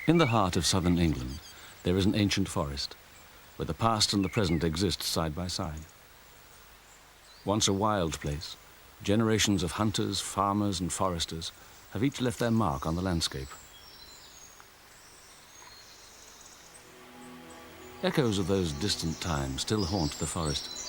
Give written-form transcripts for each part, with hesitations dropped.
In the heart of southern England, there is an ancient forest, where the past and the present exist side by side. Once a wild place, generations of hunters, farmers, and foresters have each left their mark on the landscape. Echoes of those distant times still haunt the forest.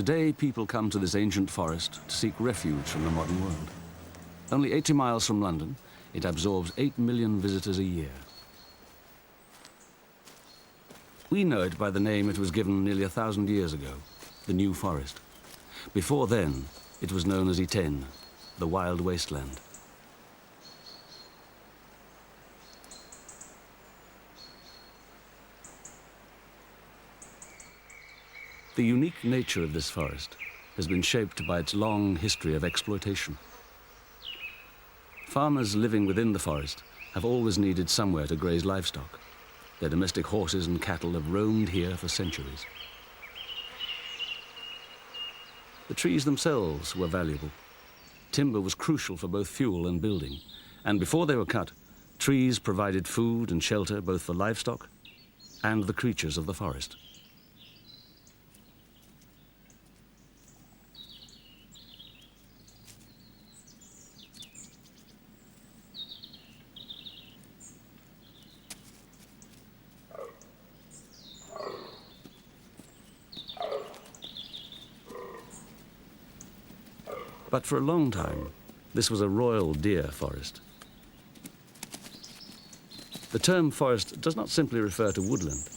Today, people come to this ancient forest to seek refuge from the modern world. Only 80 miles from London, it absorbs 8 million visitors a year. We know it by the name it was given nearly 1,000 years ago, the New Forest. Before then, it was known as Ytene, the wild wasteland. The unique nature of this forest has been shaped by its long history of exploitation. Farmers living within the forest have always needed somewhere to graze livestock. Their domestic horses and cattle have roamed here for centuries. The trees themselves were valuable. Timber was crucial for both fuel and building, and before they were cut, trees provided food and shelter both for livestock and the creatures of the forest. But for a long time, this was a royal deer forest. The term forest does not simply refer to woodland.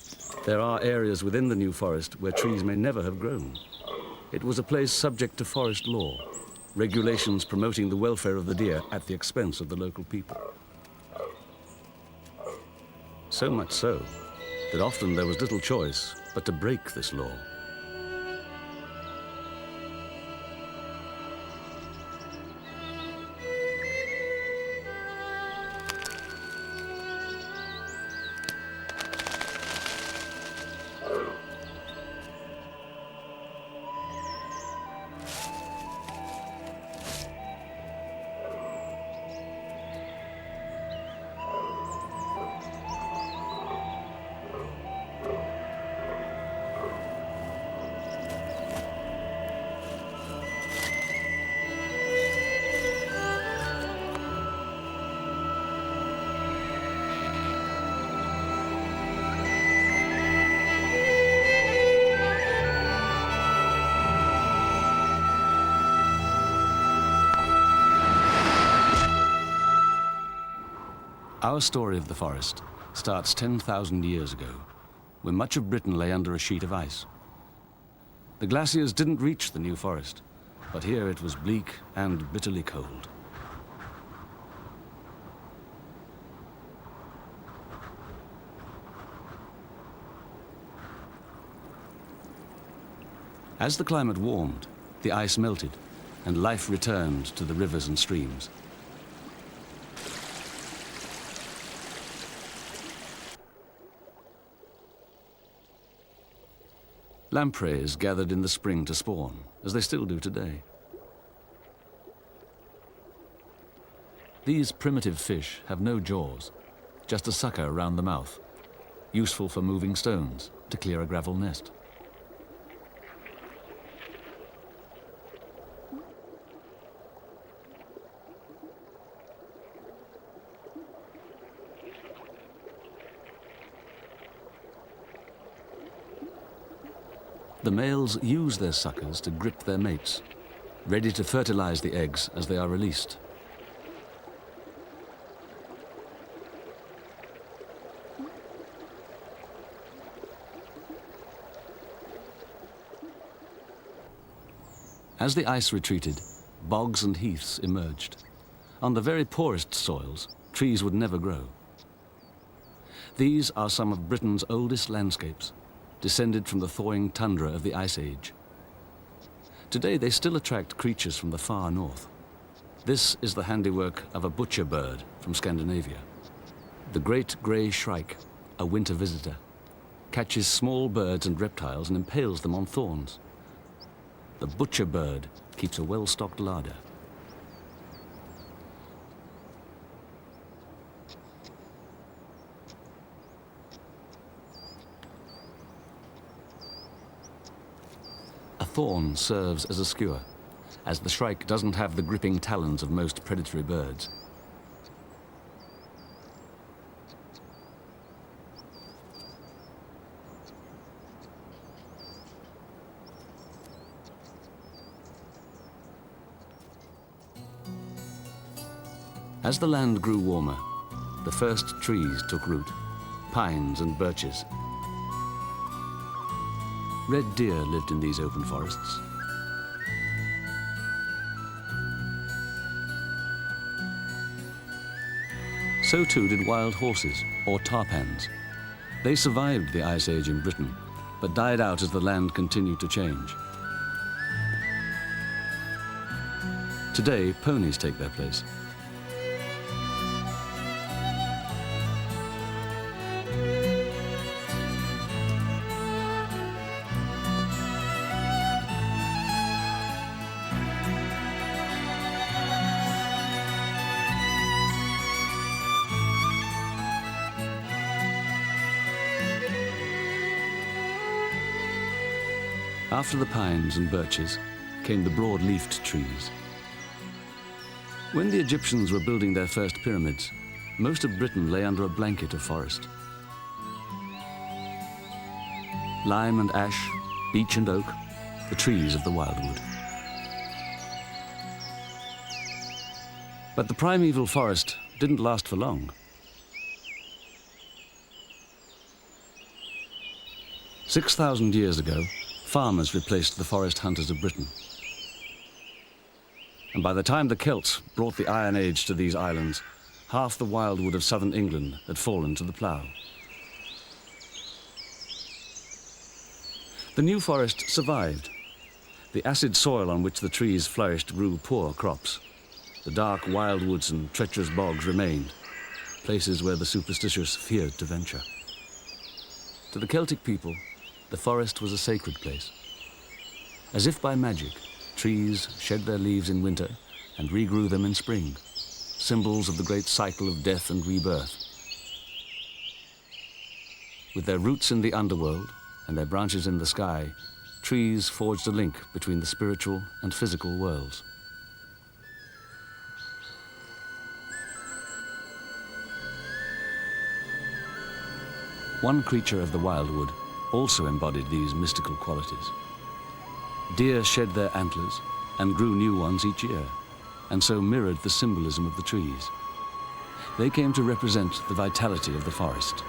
There are areas within the New Forest where trees may never have grown. It was a place subject to forest law, regulations promoting the welfare of the deer at the expense of the local people. So much so that often there was little choice but to break this law. Our story of the forest starts 10,000 years ago, when much of Britain lay under a sheet of ice. The glaciers didn't reach the New Forest, but here it was bleak and bitterly cold. As the climate warmed, the ice melted, and life returned to the rivers and streams. Lampreys gathered in the spring to spawn, as they still do today. These primitive fish have no jaws, just a sucker around the mouth, useful for moving stones to clear a gravel nest. The males use their suckers to grip their mates, ready to fertilize the eggs as they are released. As the ice retreated, bogs and heaths emerged. On the very poorest soils, trees would never grow. These are some of Britain's oldest landscapes, descended from the thawing tundra of the Ice Age. Today they still attract creatures from the far north. This is the handiwork of a butcher bird from Scandinavia. The great grey shrike, a winter visitor, catches small birds and reptiles and impales them on thorns. The butcher bird keeps a well-stocked larder. A thorn serves as a skewer, as the shrike doesn't have the gripping talons of most predatory birds. As the land grew warmer, the first trees took root, pines and birches. Red deer lived in these open forests. So too did wild horses, or tarpans. They survived the Ice Age in Britain, but died out as the land continued to change. Today, ponies take their place. After the pines and birches came the broad-leafed trees. When the Egyptians were building their first pyramids, most of Britain lay under a blanket of forest. Lime and ash, beech and oak, the trees of the wildwood. But the primeval forest didn't last for long. 6,000 years ago, farmers replaced the forest hunters of Britain. And by the time the Celts brought the Iron Age to these islands, half the wildwood of southern England had fallen to the plough. The new forest survived. The acid soil on which the trees flourished grew poor crops. The dark wildwoods and treacherous bogs remained, places where the superstitious feared to venture. To the Celtic people, the forest was a sacred place. As if by magic, trees shed their leaves in winter and regrew them in spring, symbols of the great cycle of death and rebirth. With their roots in the underworld and their branches in the sky, trees forged a link between the spiritual and physical worlds. One creature of the wildwood also embodied these mystical qualities. Deer shed their antlers and grew new ones each year, and so mirrored the symbolism of the trees. They came to represent the vitality of the forest.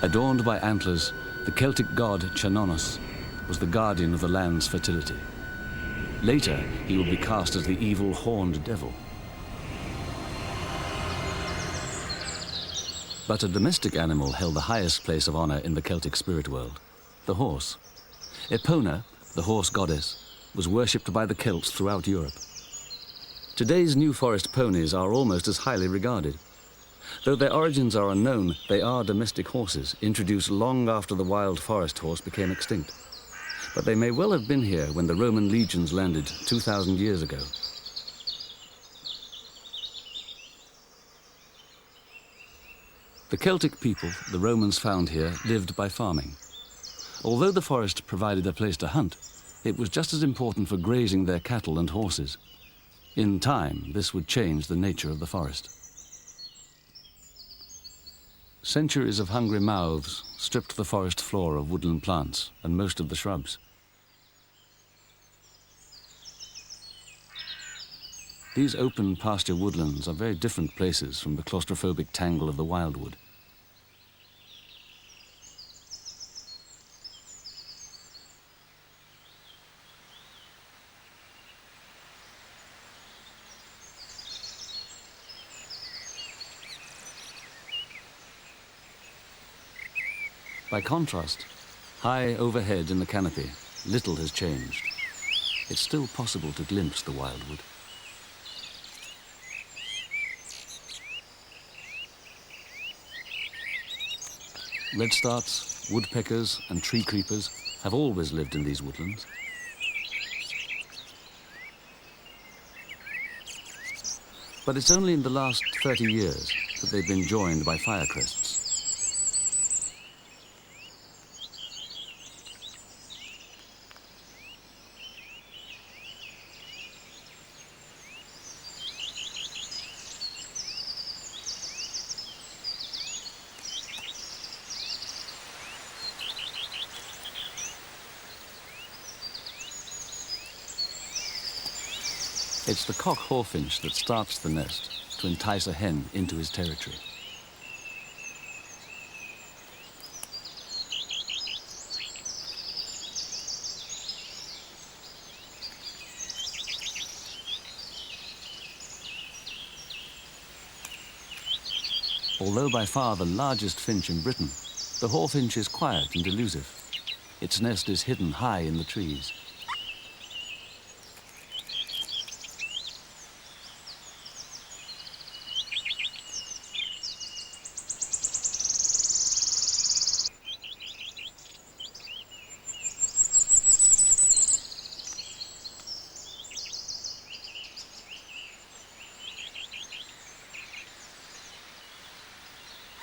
Adorned by antlers, the Celtic god Cernunnos was the guardian of the land's fertility. Later, he would be cast as the evil horned devil. But a domestic animal held the highest place of honor in the Celtic spirit world, the horse. Epona, the horse goddess, was worshipped by the Celts throughout Europe. Today's New Forest ponies are almost as highly regarded. Though their origins are unknown, they are domestic horses, introduced long after the wild forest horse became extinct. But they may well have been here when the Roman legions landed 2,000 years ago. The Celtic people the Romans found here lived by farming. Although the forest provided a place to hunt, it was just as important for grazing their cattle and horses. In time, this would change the nature of the forest. Centuries of hungry mouths stripped the forest floor of woodland plants and most of the shrubs. These open pasture woodlands are very different places from the claustrophobic tangle of the wildwood. By contrast, high overhead in the canopy, little has changed. It's still possible to glimpse the wildwood. Redstarts, woodpeckers, and tree creepers have always lived in these woodlands. But it's only in the last 30 years that they've been joined by firecrests. It's the cock hawfinch that starts the nest to entice a hen into his territory. Although by far the largest finch in Britain, the hawfinch is quiet and elusive. Its nest is hidden high in the trees.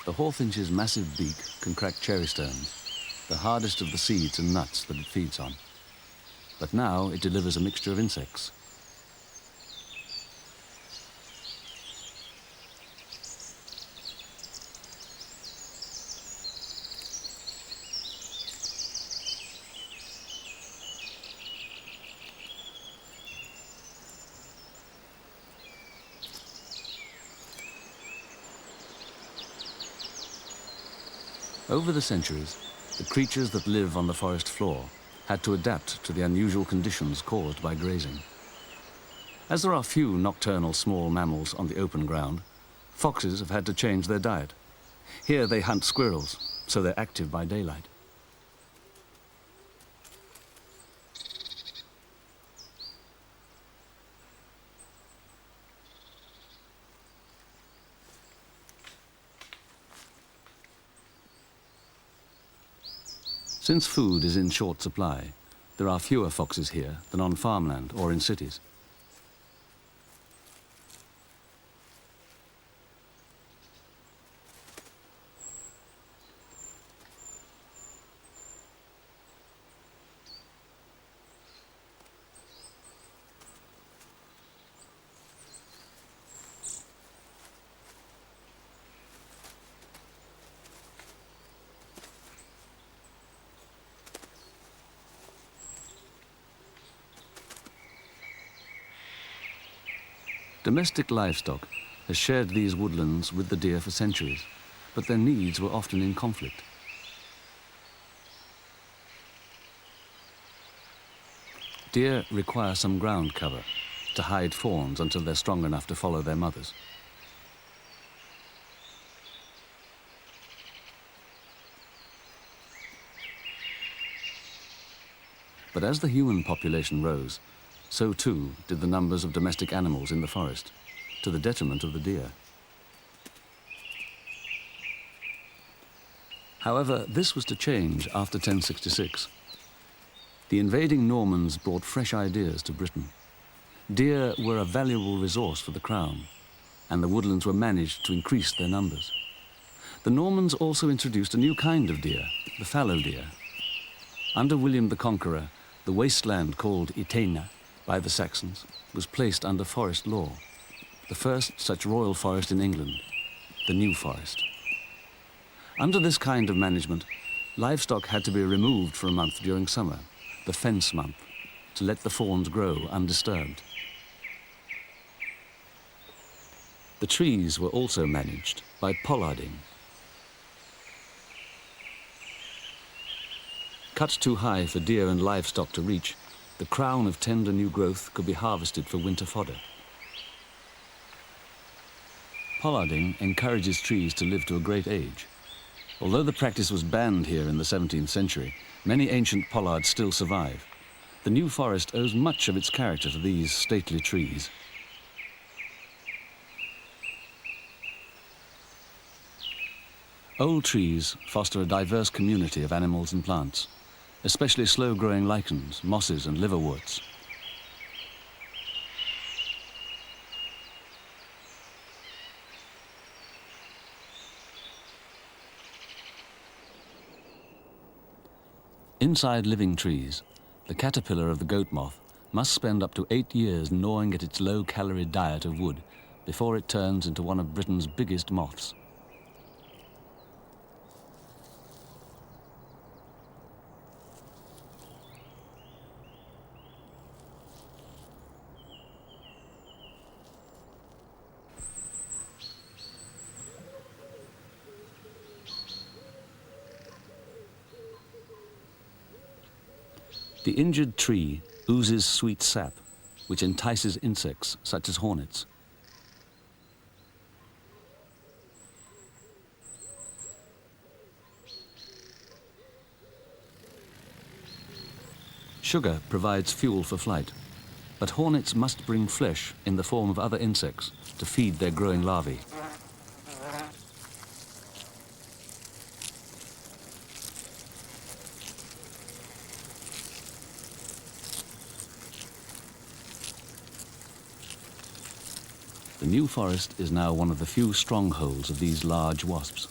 The hawfinch's massive beak can crack cherry stones, the hardest of the seeds and nuts that it feeds on. But now it delivers a mixture of insects. Over the centuries, the creatures that live on the forest floor had to adapt to the unusual conditions caused by grazing. As there are few nocturnal small mammals on the open ground, foxes have had to change their diet. Here they hunt squirrels, so they're active by daylight. Since food is in short supply, there are fewer foxes here than on farmland or in cities. Domestic livestock has shared these woodlands with the deer for centuries, but their needs were often in conflict. Deer require some ground cover to hide fawns until they're strong enough to follow their mothers. But as the human population rose, so too did the numbers of domestic animals in the forest, to the detriment of the deer. However, this was to change after 1066. The invading Normans brought fresh ideas to Britain. Deer were a valuable resource for the crown, and the woodlands were managed to increase their numbers. The Normans also introduced a new kind of deer, the fallow deer. Under William the Conqueror, the wasteland called Ytene by the Saxons was placed under forest law, the first such royal forest in England, the New Forest. Under this kind of management, livestock had to be removed for a month during summer, the fence month, to let the fawns grow undisturbed. The trees were also managed by pollarding. Cut too high for deer and livestock to reach, the crown of tender new growth could be harvested for winter fodder. Pollarding encourages trees to live to a great age. Although the practice was banned here in the 17th century, many ancient pollards still survive. The New Forest owes much of its character to these stately trees. Old trees foster a diverse community of animals and plants, especially slow-growing lichens, mosses and liverworts. Inside living trees, the caterpillar of the goat moth must spend up to 8 years gnawing at its low-calorie diet of wood before it turns into one of Britain's biggest moths. The injured tree oozes sweet sap, which entices insects such as hornets. Sugar provides fuel for flight, but hornets must bring flesh in the form of other insects to feed their growing larvae. The New Forest is now one of the few strongholds of these large wasps.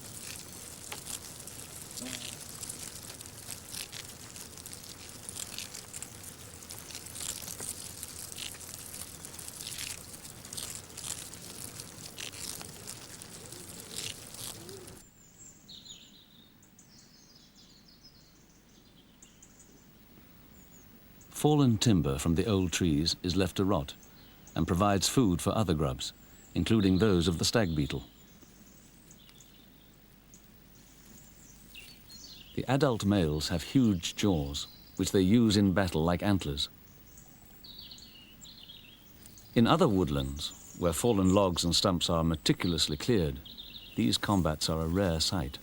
Fallen timber from the old trees is left to rot and provides food for other grubs, including those of the stag beetle. The adult males have huge jaws, which they use in battle like antlers. In other woodlands, where fallen logs and stumps are meticulously cleared, these combats are a rare sight.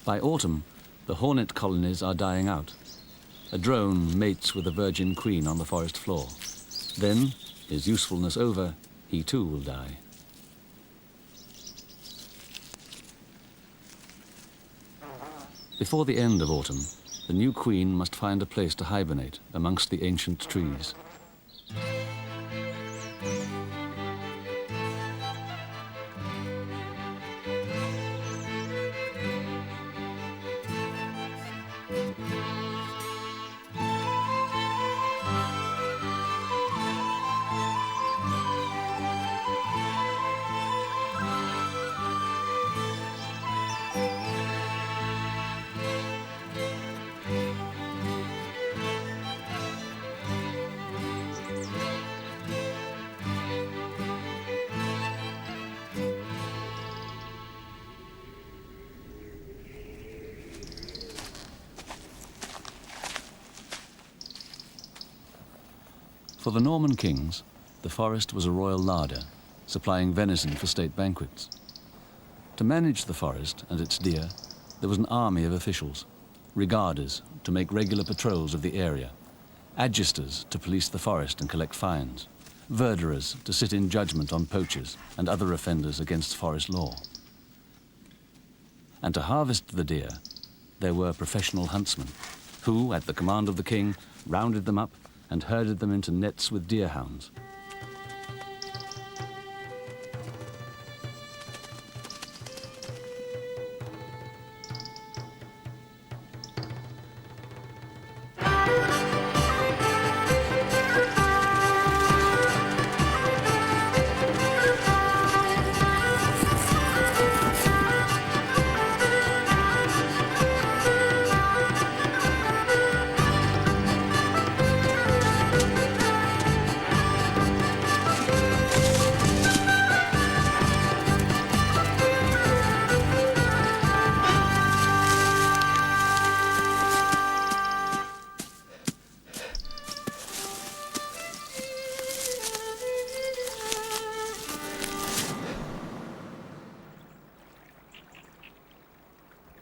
By autumn, the hornet colonies are dying out. A drone mates with a virgin queen on the forest floor. Then, his usefulness over, he too will die. Before the end of autumn, the new queen must find a place to hibernate amongst the ancient trees. For the Norman kings, the forest was a royal larder, supplying venison for state banquets. To manage the forest and its deer, there was an army of officials, regarders to make regular patrols of the area, agisters to police the forest and collect fines, verderers to sit in judgment on poachers and other offenders against forest law. And to harvest the deer, there were professional huntsmen, who, at the command of the king, rounded them up and herded them into nets with deerhounds.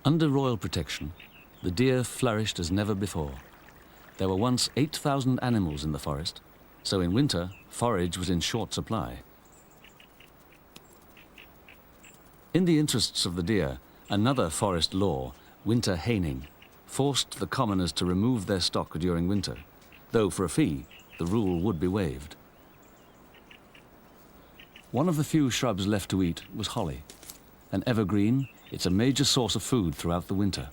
Under royal protection, the deer flourished as never before. There were once 8,000 animals in the forest, so in winter, forage was in short supply. In the interests of the deer, another forest law, winter haning, forced the commoners to remove their stock during winter, though for a fee, the rule would be waived. One of the few shrubs left to eat was holly. An evergreen, it's a major source of food throughout the winter.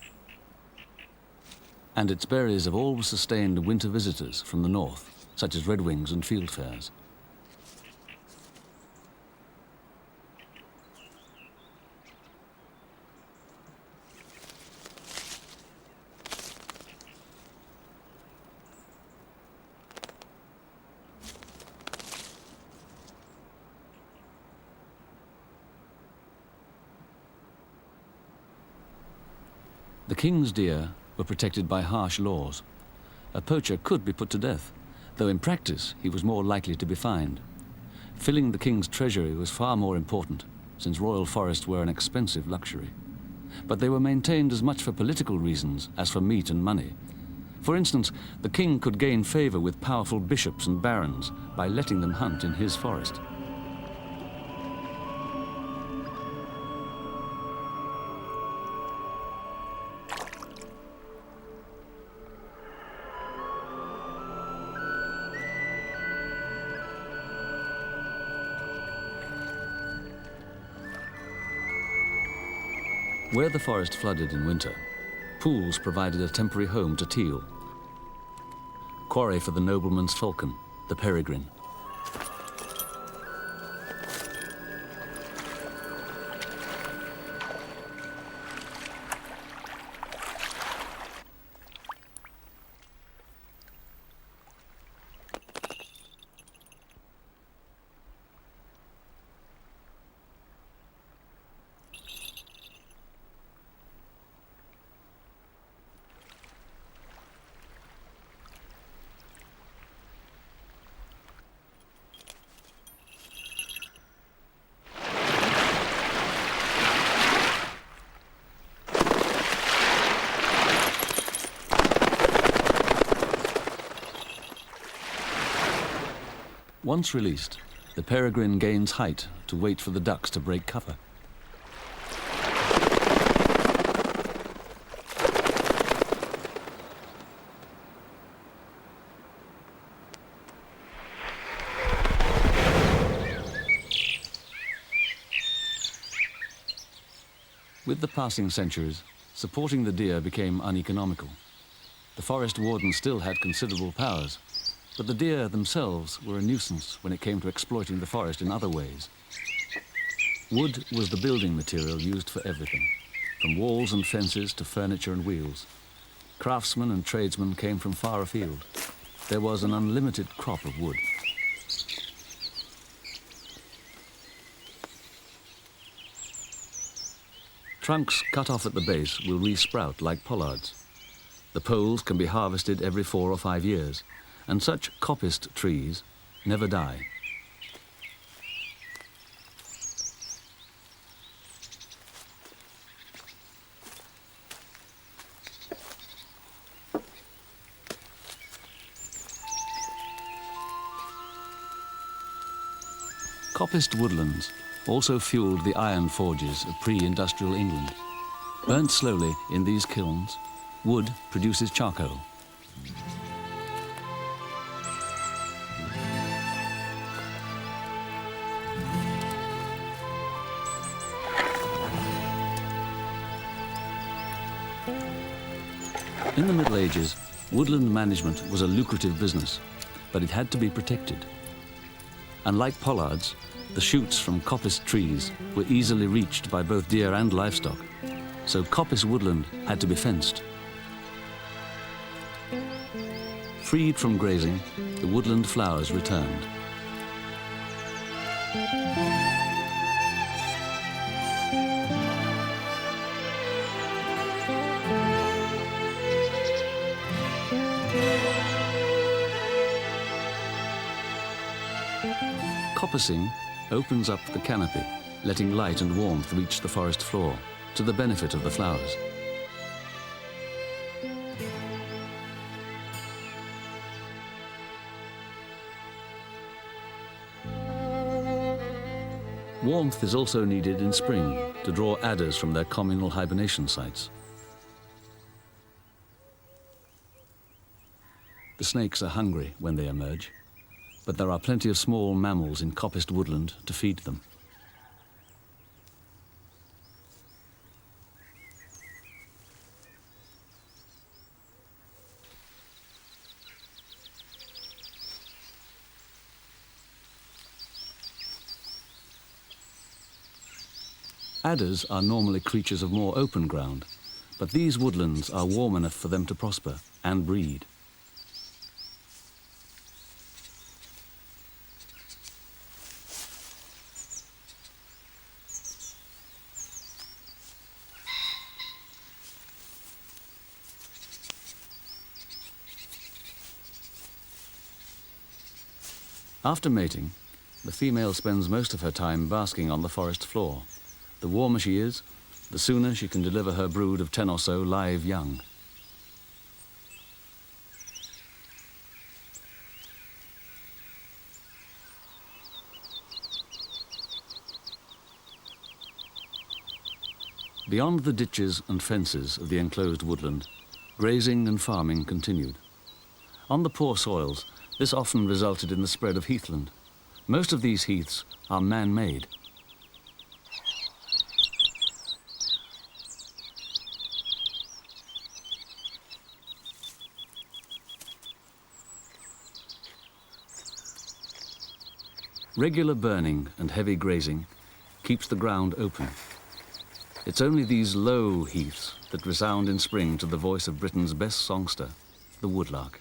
And its berries have always sustained winter visitors from the north, such as redwings and fieldfares. The king's deer were protected by harsh laws. A poacher could be put to death, though in practice he was more likely to be fined. Filling the king's treasury was far more important, since royal forests were an expensive luxury. But they were maintained as much for political reasons as for meat and money. For instance, the king could gain favor with powerful bishops and barons by letting them hunt in his forest. Where the forest flooded in winter, pools provided a temporary home to teal, quarry for the nobleman's falcon, the peregrine. Once released, the peregrine gains height to wait for the ducks to break cover. With the passing centuries, supporting the deer became uneconomical. The forest warden still had considerable powers, but the deer themselves were a nuisance when it came to exploiting the forest in other ways. Wood was the building material used for everything, from walls and fences to furniture and wheels. Craftsmen and tradesmen came from far afield. There was an unlimited crop of wood. Trunks cut off at the base will re-sprout like pollards. The poles can be harvested every 4 or 5 years, and such coppiced trees never die. Coppiced woodlands also fueled the iron forges of pre-industrial England. Burnt slowly in these kilns, wood produces charcoal. In the Middle Ages, woodland management was a lucrative business, but it had to be protected. Unlike pollards, the shoots from coppiced trees were easily reached by both deer and livestock, so coppice woodland had to be fenced. Freed from grazing, the woodland flowers returned. Coppicing opens up the canopy, letting light and warmth reach the forest floor, to the benefit of the flowers. Warmth is also needed in spring to draw adders from their communal hibernation sites. The snakes are hungry when they emerge, but there are plenty of small mammals in coppiced woodland to feed them. Adders are normally creatures of more open ground, but these woodlands are warm enough for them to prosper and breed. After mating, the female spends most of her time basking on the forest floor. The warmer she is, the sooner she can deliver her brood of 10 or so live young. Beyond the ditches and fences of the enclosed woodland, grazing and farming continued. On the poor soils, this often resulted in the spread of heathland. Most of these heaths are man-made. Regular burning and heavy grazing keeps the ground open. It's only these low heaths that resound in spring to the voice of Britain's best songster, the woodlark.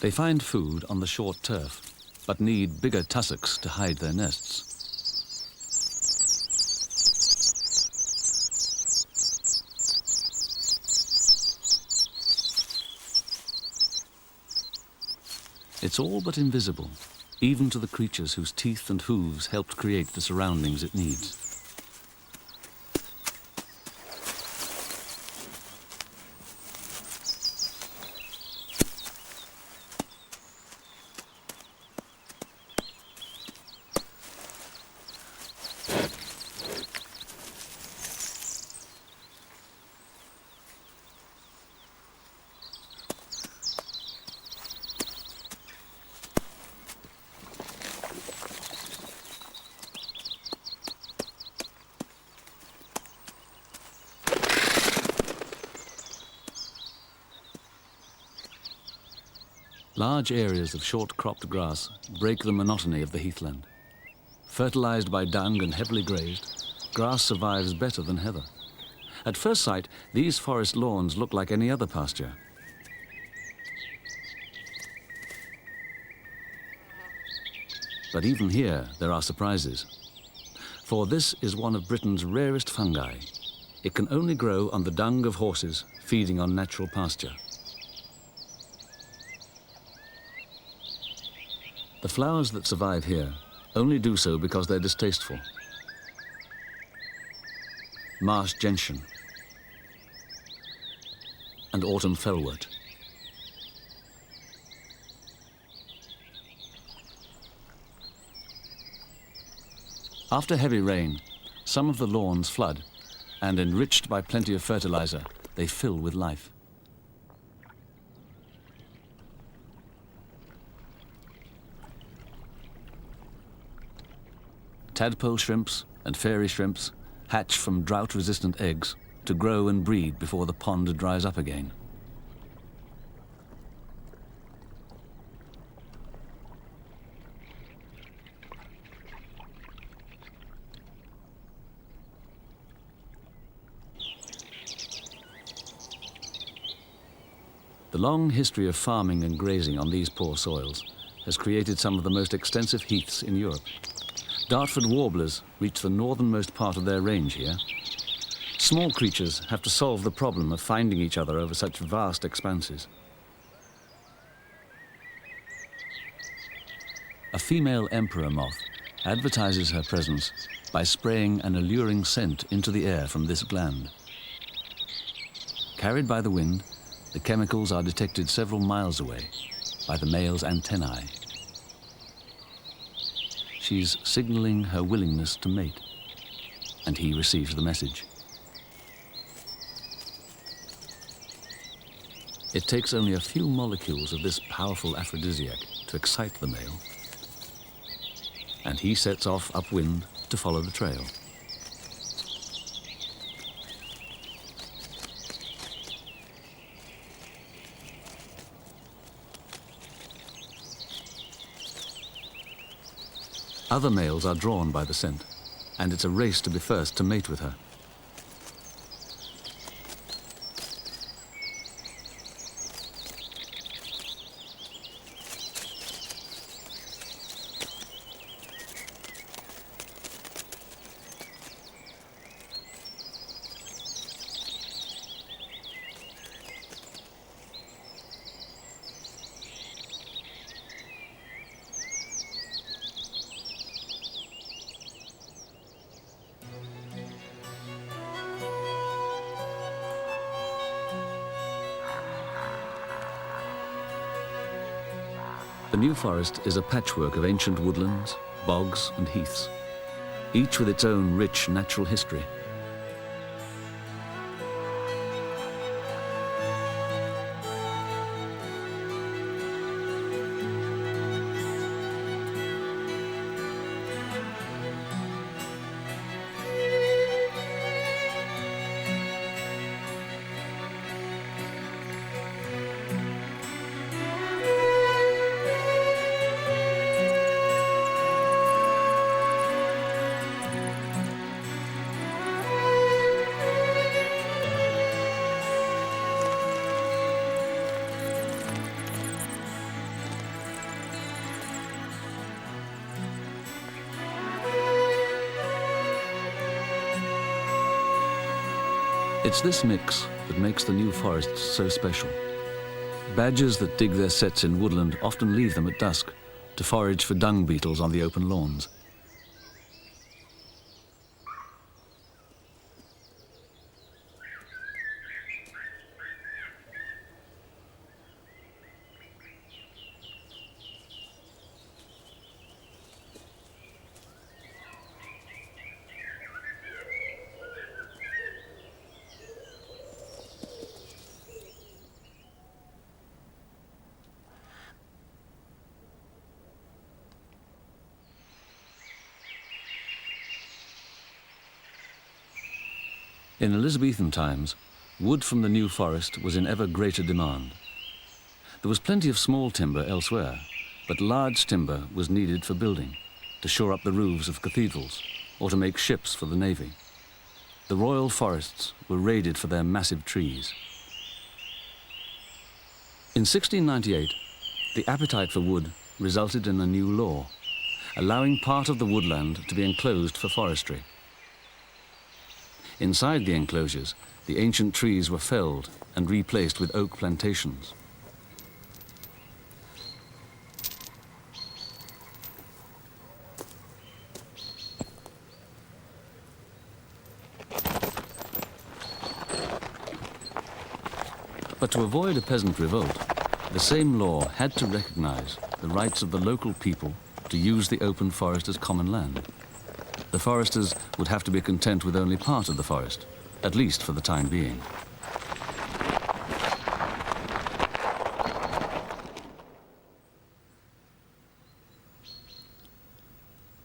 They find food on the short turf, but need bigger tussocks to hide their nests. It's all but invisible, even to the creatures whose teeth and hooves helped create the surroundings it needs. Large areas of short-cropped grass break the monotony of the heathland. Fertilized by dung and heavily grazed, grass survives better than heather. At first sight, these forest lawns look like any other pasture. But even here, there are surprises. For this is one of Britain's rarest fungi. It can only grow on the dung of horses feeding on natural pasture. The flowers that survive here only do so because they're distasteful. Marsh gentian and autumn fellwort. After heavy rain, some of the lawns flood, and enriched by plenty of fertilizer, they fill with life. Tadpole shrimps and fairy shrimps hatch from drought-resistant eggs to grow and breed before the pond dries up again. The long history of farming and grazing on these poor soils has created some of the most extensive heaths in Europe. Dartford Warblers reach the northernmost part of their range here. Small creatures have to solve the problem of finding each other over such vast expanses. A female emperor moth advertises her presence by spraying an alluring scent into the air from this gland. Carried by the wind, the chemicals are detected several miles away by the male's antennae. She's signaling her willingness to mate, and he receives the message. It takes only a few molecules of this powerful aphrodisiac to excite the male, and he sets off upwind to follow the trail. Other males are drawn by the scent, and it's a race to be first to mate with her. The New Forest is a patchwork of ancient woodlands, bogs and heaths, each with its own rich natural history. It's this mix that makes the New Forest so special. Badgers that dig their sets in woodland often leave them at dusk to forage for dung beetles on the open lawns. In Elizabethan times, wood from the New Forest was in ever greater demand. There was plenty of small timber elsewhere, but large timber was needed for building, to shore up the roofs of cathedrals, or to make ships for the navy. The royal forests were raided for their massive trees. In 1698, the appetite for wood resulted in a new law. allowing part of the woodland to be enclosed for forestry. Inside the enclosures, the ancient trees were felled and replaced with oak plantations. But to avoid a peasant revolt, the same law had to recognize the rights of the local people to use the open forest as common land. The foresters would have to be content with only part of the forest, at least for the time being.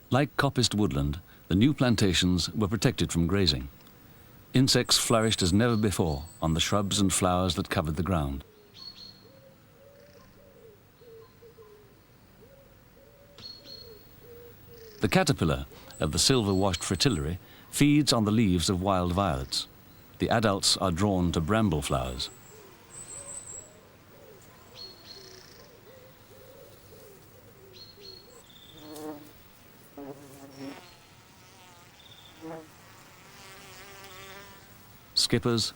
Like coppiced woodland, the new plantations were protected from grazing. Insects flourished as never before on the shrubs and flowers that covered the ground. The caterpillar of the silver-washed fritillary feeds on the leaves of wild violets. The adults are drawn to bramble flowers. Skippers,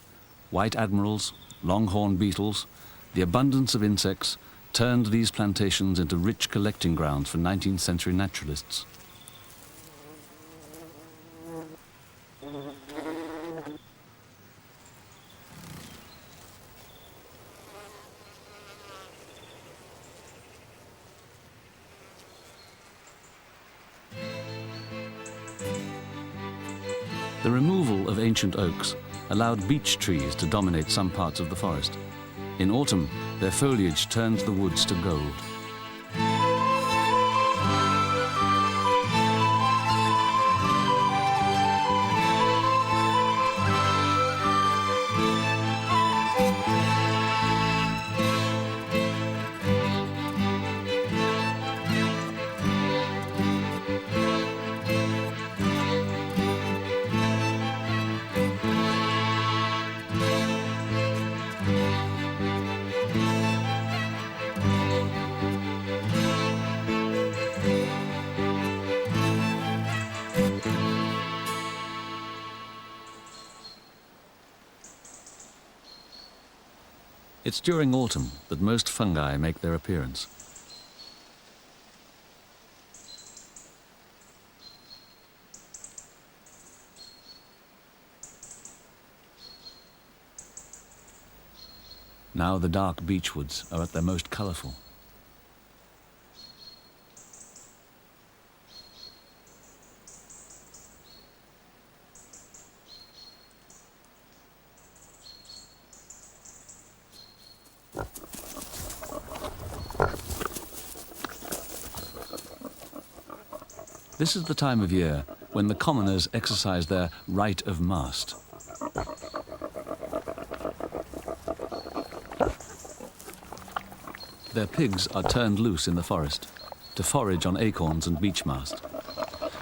white admirals, longhorn beetles, the abundance of insects turned these plantations into rich collecting grounds for 19th century naturalists. The removal of ancient oaks allowed beech trees to dominate some parts of the forest. In autumn, their foliage turned the woods to gold. It's during autumn that most fungi make their appearance. Now the dark beechwoods are at their most colourful. This is the time of year when the commoners exercise their right of mast. Their pigs are turned loose in the forest to forage on acorns and beech mast.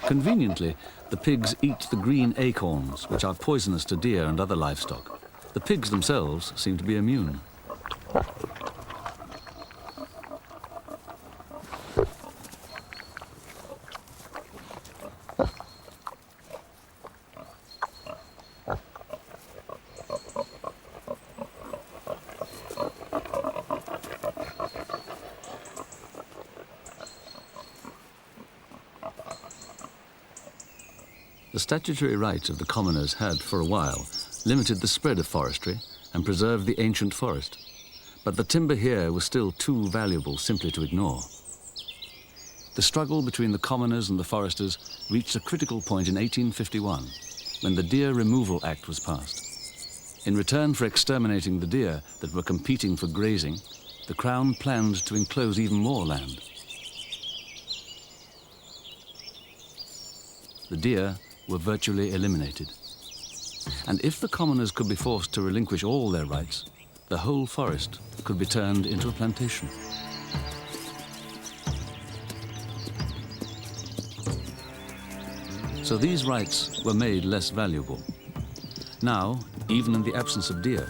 Conveniently, the pigs eat the green acorns, which are poisonous to deer and other livestock. The pigs themselves seem to be immune. The statutory rights of the commoners had, for a while, limited the spread of forestry and preserved the ancient forest. But the timber here was still too valuable simply to ignore. The struggle between the commoners and the foresters reached a critical point in 1851, when the Deer Removal Act was passed. In return for exterminating the deer that were competing for grazing, the Crown planned to enclose even more land. The deer were virtually eliminated. And if the commoners could be forced to relinquish all their rights, the whole forest could be turned into a plantation. So these rights were made less valuable. Now, even in the absence of deer,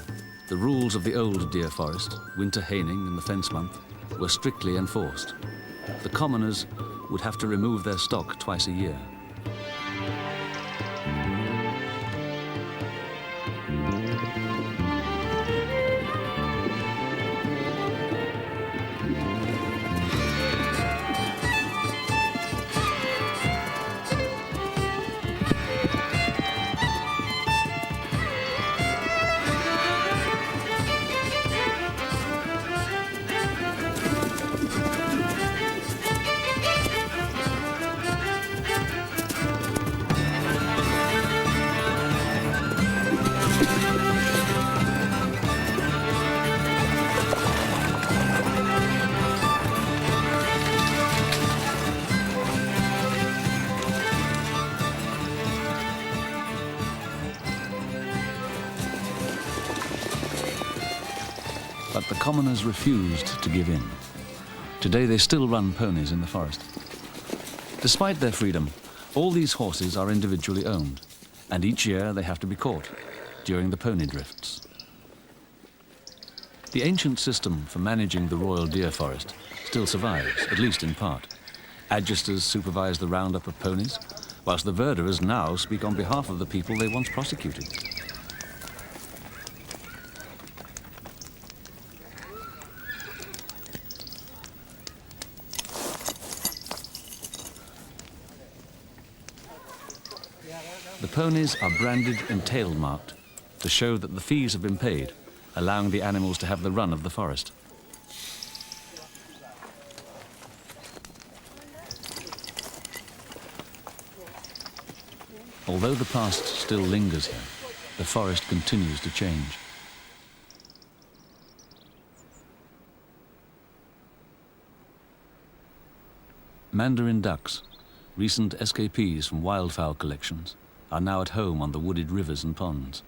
the rules of the old deer forest, winter haning and the fence month, were strictly enforced. The commoners would have to remove their stock twice a year. But the commoners refused to give in. Today they still run ponies in the forest. Despite their freedom, all these horses are individually owned, and each year they have to be caught during the pony drifts. The ancient system for managing the royal deer forest still survives, at least in part. Adjusters supervise the roundup of ponies, whilst the verderers now speak on behalf of the people they once prosecuted. The ponies are branded and tail-marked to show that the fees have been paid, allowing the animals to have the run of the forest. Although the past still lingers here, the forest continues to change. Mandarin ducks, recent escapees from wildfowl collections, are now at home on the wooded rivers and ponds.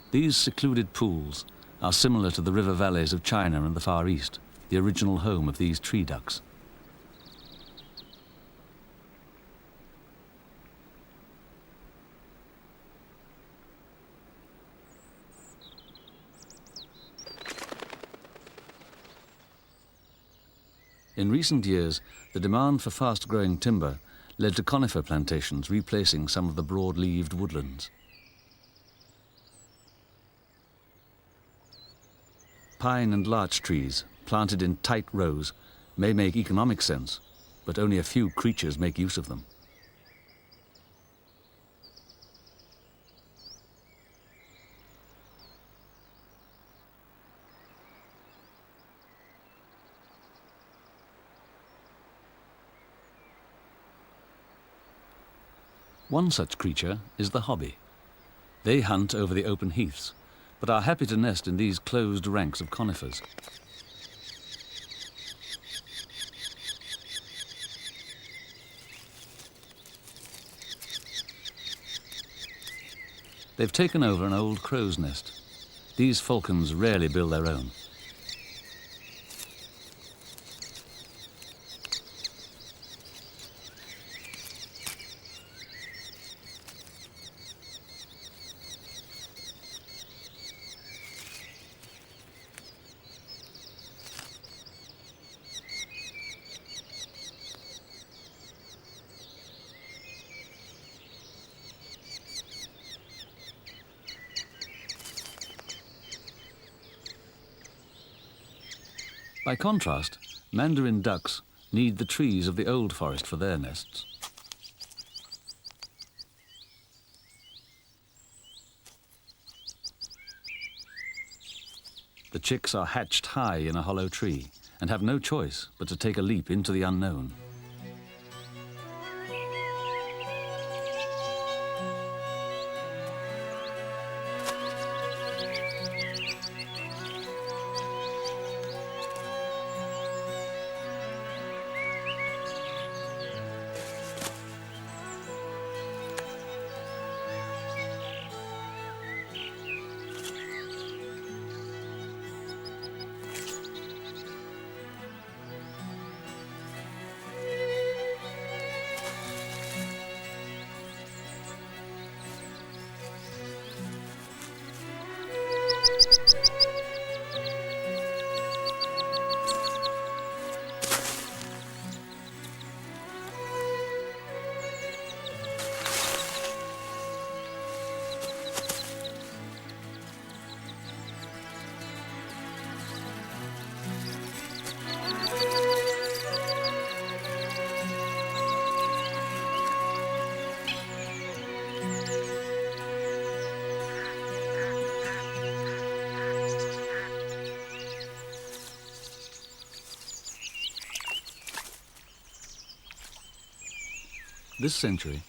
These secluded pools are similar to the river valleys of China and the Far East, the original home of these tree ducks. In recent years, the demand for fast-growing timber led to conifer plantations replacing some of the broad-leaved woodlands. Pine and larch trees, planted in tight rows, may make economic sense, but only a few creatures make use of them. One such creature is the hobby. They hunt over the open heaths, but are happy to nest in these closed ranks of conifers. They've taken over an old crow's nest. These falcons rarely build their own. By contrast, Mandarin ducks need the trees of the old forest for their nests. The chicks are hatched high in a hollow tree and have no choice but to take a leap into the unknown. This century,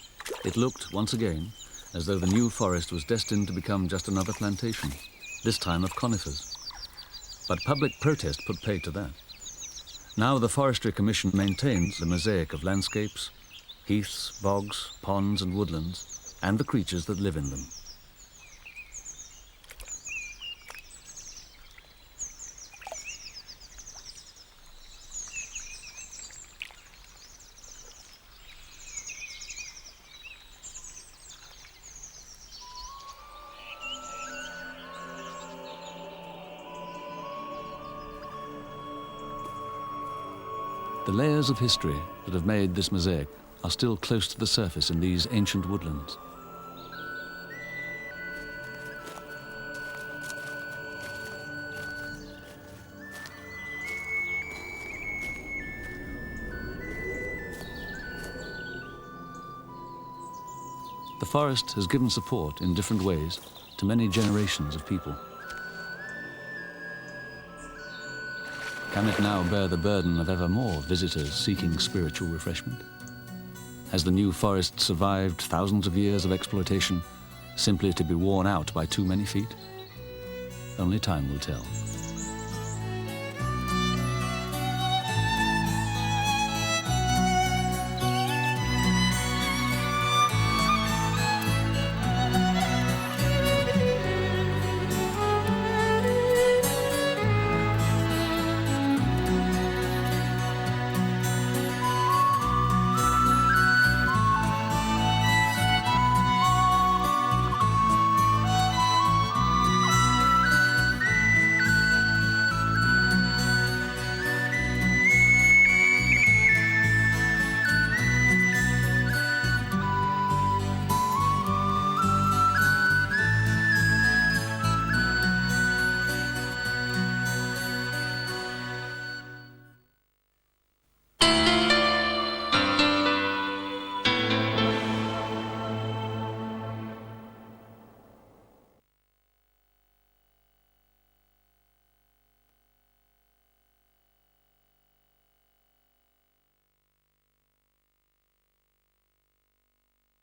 it looked, once again, as though the new forest was destined to become just another plantation, this time of conifers. But public protest put pay to that. Now the Forestry Commission maintains the mosaic of landscapes, heaths, bogs, ponds and woodlands, and the creatures that live in them. The layers of history that have made this mosaic are still close to the surface in these ancient woodlands. The forest has given support in different ways to many generations of people. Can it now bear the burden of ever more visitors seeking spiritual refreshment? Has the new forest survived thousands of years of exploitation simply to be worn out by too many feet? Only time will tell.